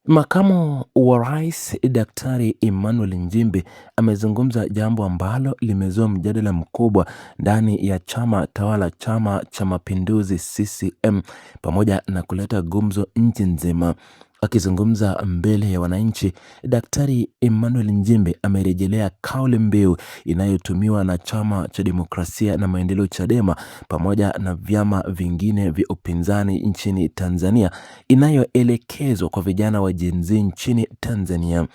Makamu wa Rais Daktari Emmanuel Nchimbi amezungumza jambo ambalo limezua mjadala mkubwa ndani ya chama tawala, Chama cha Mapinduzi CCM, pamoja na kuleta gumzo nchi nzima. Akizungumza mbele ya wananchi, Daktari Emmanuel Nchimbi amerejelea kauli mbiu inayotumiwa na Chama cha Demokrasia na Maendeleo Chadema pamoja na vyama vingine vya upinzani nchini Tanzania inayoelekezwa kwa vijana wa Gen Z nchini Tanzania.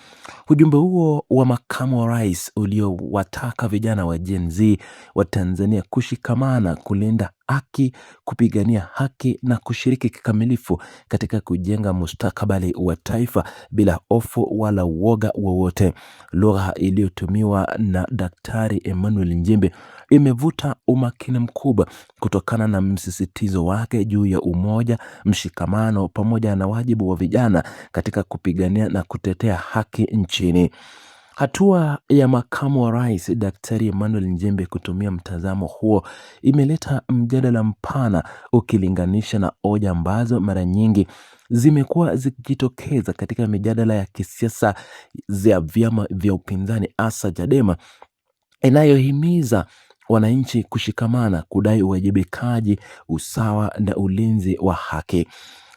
Ujumbe huo wa makamu wa rais uliowataka vijana wa Gen Z wa Tanzania kushikamana, kulinda haki, kupigania haki na kushiriki kikamilifu katika kujenga mustakabali wa taifa bila hofu wala uoga wowote. Lugha iliyotumiwa na Daktari Emmanuel Nchimbi imevuta umakini mkubwa kutokana na msisitizo wake juu ya umoja, mshikamano pamoja na wajibu wa vijana katika kupigania na kutetea haki nchini. Hatua ya makamu wa rais Daktari Emmanuel Nchimbi kutumia mtazamo huo imeleta mjadala mpana ukilinganisha na hoja ambazo mara nyingi zimekuwa zikijitokeza katika mijadala ya kisiasa za vyama vya upinzani hasa Chadema, inayohimiza wananchi kushikamana, kudai uwajibikaji, usawa na ulinzi wa haki.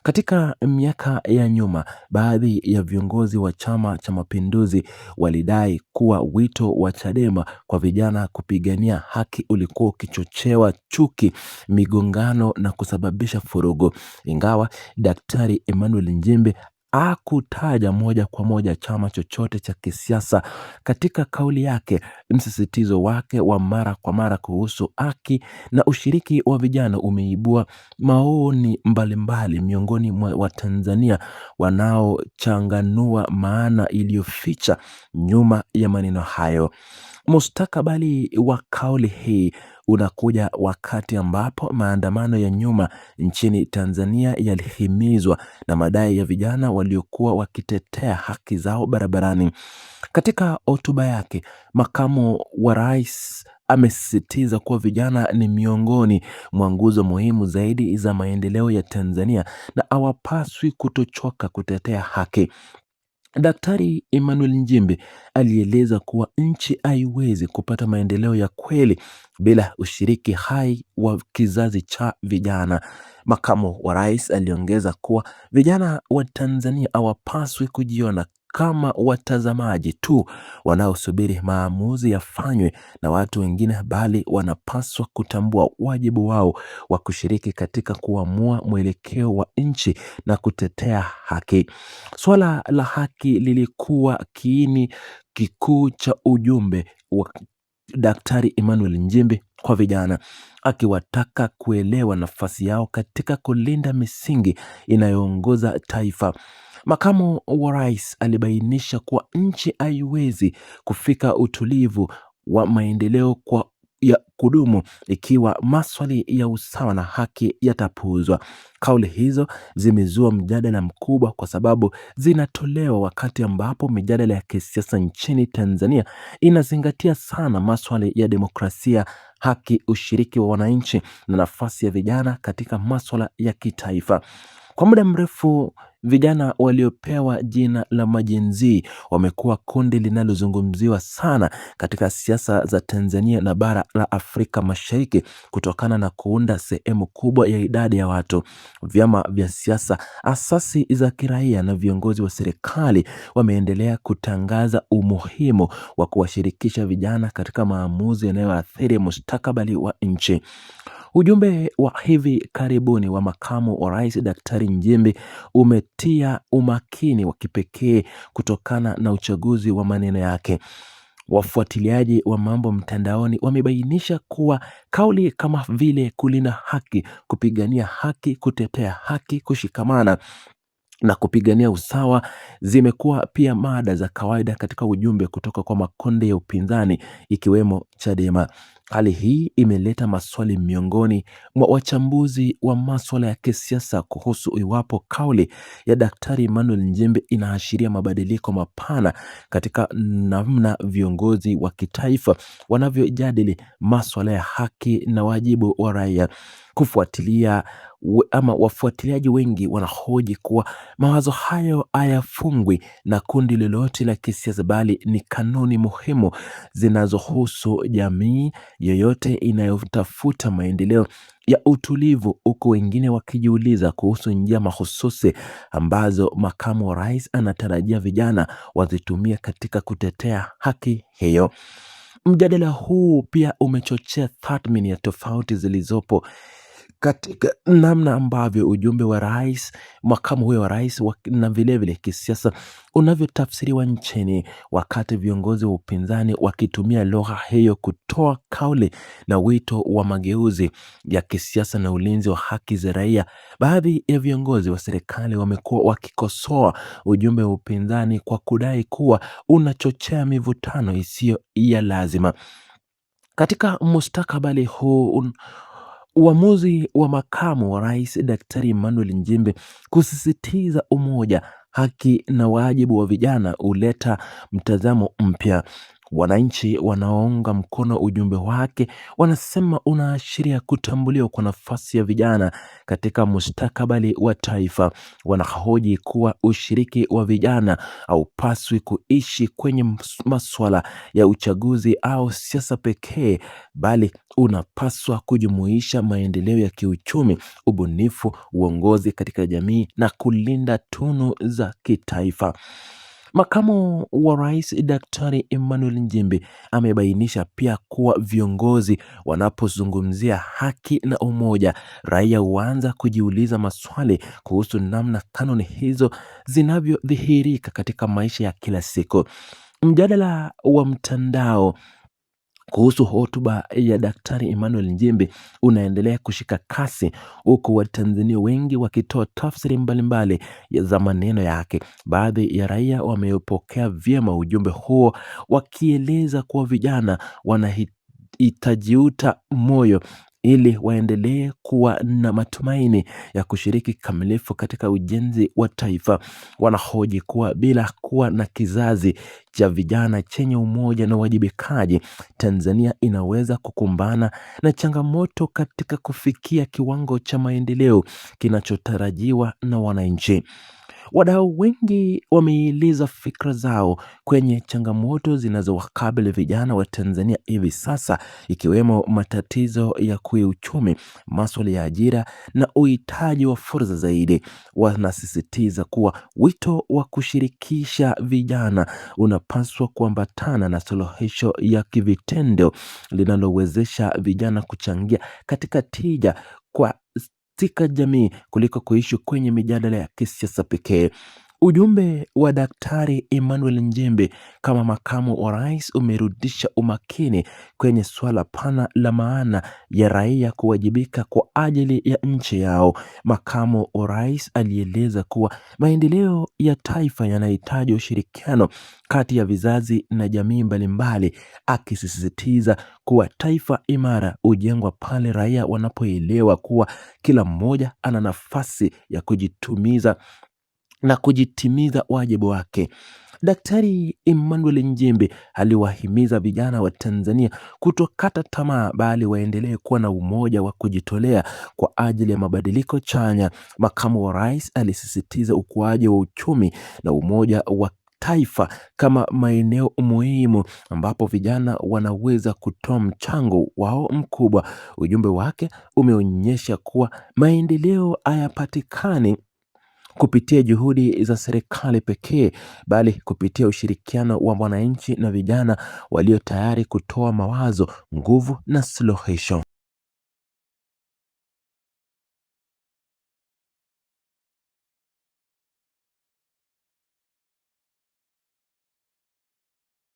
Katika miaka ya nyuma, baadhi ya viongozi wa Chama cha Mapinduzi walidai kuwa wito wa Chadema kwa vijana kupigania haki ulikuwa ukichochewa chuki, migongano na kusababisha furugu. Ingawa Daktari Emmanuel Nchimbi hakutaja moja kwa moja chama chochote cha kisiasa katika kauli yake, msisitizo wake wa mara kwa mara kuhusu haki na ushiriki wa vijana umeibua maoni mbalimbali miongoni mwa Watanzania wanaochanganua maana iliyoficha nyuma ya maneno hayo. Mustakabali wa kauli hii unakuja wakati ambapo maandamano ya nyuma nchini Tanzania yalihimizwa na madai ya vijana waliokuwa wakitetea haki zao barabarani. Katika hotuba yake, makamu wa rais amesisitiza kuwa vijana ni miongoni mwa nguzo muhimu zaidi za maendeleo ya Tanzania na hawapaswi kutochoka kutetea haki. Daktari Emmanuel Nchimbi alieleza kuwa nchi haiwezi kupata maendeleo ya kweli bila ushiriki hai wa kizazi cha vijana. Makamu wa rais aliongeza kuwa vijana wa Tanzania hawapaswi kujiona kama watazamaji tu wanaosubiri maamuzi yafanywe na watu wengine, bali wanapaswa kutambua wajibu wao wa kushiriki katika kuamua mwelekeo wa nchi na kutetea haki. Swala la haki lilikuwa kiini kikuu cha ujumbe wa Daktari Emmanuel Nchimbi kwa vijana, akiwataka kuelewa nafasi yao katika kulinda misingi inayoongoza taifa. Makamu wa rais alibainisha kuwa nchi haiwezi kufika utulivu wa maendeleo ya kudumu ikiwa maswali ya usawa na haki yatapuuzwa. Kauli hizo zimezua mjadala mkubwa kwa sababu zinatolewa wakati ambapo mijadala ya kisiasa nchini Tanzania inazingatia sana maswali ya demokrasia, haki, ushiriki wa wananchi na nafasi ya vijana katika maswala ya kitaifa. Kwa muda mrefu vijana waliopewa jina la Gen Z wamekuwa kundi linalozungumziwa sana katika siasa za Tanzania na bara la Afrika Mashariki kutokana na kuunda sehemu kubwa ya idadi ya watu. Vyama vya siasa, asasi za kiraia na viongozi wa serikali wameendelea kutangaza umuhimu wa kuwashirikisha vijana katika maamuzi yanayoathiri mustakabali wa nchi. Ujumbe wa hivi karibuni wa makamu wa rais Daktari Nchimbi umetia umakini wa kipekee kutokana na uchaguzi wa maneno yake. Wafuatiliaji wa mambo mtandaoni wamebainisha kuwa kauli kama vile kulinda haki, kupigania haki, kutetea haki, kushikamana na kupigania usawa zimekuwa pia mada za kawaida katika ujumbe kutoka kwa makundi ya upinzani ikiwemo Chadema. Hali hii imeleta maswali miongoni mwa wachambuzi wa masuala ya kisiasa kuhusu iwapo kauli ya Daktari Emmanuel Nchimbi inaashiria mabadiliko mapana katika namna viongozi wa kitaifa wanavyojadili masuala ya haki na wajibu wa raia. Wafuatiliaji wengi wanahoji kuwa mawazo hayo hayafungwi na kundi lolote la kisiasa, bali ni kanuni muhimu zinazohusu jamii yoyote inayotafuta maendeleo ya utulivu, huku wengine wakijiuliza kuhusu njia mahususi ambazo makamu wa rais anatarajia vijana wazitumie katika kutetea haki hiyo. Mjadala huu pia umechochea tathmini ya tofauti zilizopo katika namna ambavyo ujumbe wa rais, makamu huyo wa rais na vilevile kisiasa unavyotafsiriwa nchini, wakati viongozi wa upinzani wakitumia lugha hiyo kutoa kauli na wito wa mageuzi ya kisiasa na ulinzi wa haki za raia. Baadhi ya viongozi wa serikali wamekuwa wakikosoa ujumbe wa upinzani kwa kudai kuwa unachochea mivutano isiyo ya lazima. Katika mustakabali huu, uamuzi wa makamu wa rais Daktari Emmanuel Nchimbi kusisitiza umoja, haki na wajibu wa vijana huleta mtazamo mpya. Wananchi wanaounga mkono ujumbe wake wanasema unaashiria kutambuliwa kwa nafasi ya vijana katika mustakabali wa taifa. Wanahoji kuwa ushiriki wa vijana haupaswi kuishi kwenye masuala ya uchaguzi au siasa pekee, bali unapaswa kujumuisha maendeleo ya kiuchumi, ubunifu, uongozi katika jamii na kulinda tunu za kitaifa. Makamu wa rais Daktari Emmanuel Nchimbi amebainisha pia kuwa viongozi wanapozungumzia haki na umoja, raia huanza kujiuliza maswali kuhusu namna kanuni hizo zinavyodhihirika katika maisha ya kila siku. Mjadala wa mtandao kuhusu hotuba ya Daktari Emmanuel Nchimbi unaendelea kushika kasi, huku Watanzania wengi wakitoa tafsiri mbalimbali za maneno yake. Baadhi ya raia wamepokea vyema ujumbe huo, wakieleza kuwa vijana wanahitajiuta moyo ili waendelee kuwa na matumaini ya kushiriki kikamilifu katika ujenzi wa taifa. Wanahoji kuwa bila kuwa na kizazi cha vijana chenye umoja na uwajibikaji, Tanzania inaweza kukumbana na changamoto katika kufikia kiwango cha maendeleo kinachotarajiwa na wananchi. Wadau wengi wameeleza fikra zao kwenye changamoto zinazowakabili vijana wa Tanzania hivi sasa, ikiwemo matatizo ya kiuchumi, masuala ya ajira na uhitaji wa fursa zaidi. Wanasisitiza kuwa wito wa kushirikisha vijana unapaswa kuambatana na suluhisho ya kivitendo linalowezesha vijana kuchangia katika tija katika jamii kuliko kuishi kwenye mijadala ya kisiasa pekee. Ujumbe wa Daktari Emmanuel Nchimbi kama makamu wa rais umerudisha umakini kwenye swala pana la maana ya raia kuwajibika kwa ajili ya nchi yao. Makamu wa rais alieleza kuwa maendeleo ya taifa yanahitaji ushirikiano kati ya vizazi na jamii mbalimbali, akisisitiza kuwa taifa imara hujengwa pale raia wanapoelewa kuwa kila mmoja ana nafasi ya kujitimiza wajibu wake. Daktari Emmanuel Nchimbi aliwahimiza vijana wa Tanzania kutokata tamaa, bali waendelee kuwa na umoja wa kujitolea kwa ajili ya mabadiliko chanya. Makamu wa rais alisisitiza ukuaji wa uchumi na umoja wa taifa kama maeneo muhimu ambapo vijana wanaweza kutoa mchango wao mkubwa. Ujumbe wake umeonyesha kuwa maendeleo hayapatikani kupitia juhudi za serikali pekee, bali kupitia ushirikiano wa wananchi na vijana walio tayari kutoa mawazo, nguvu na suluhisho.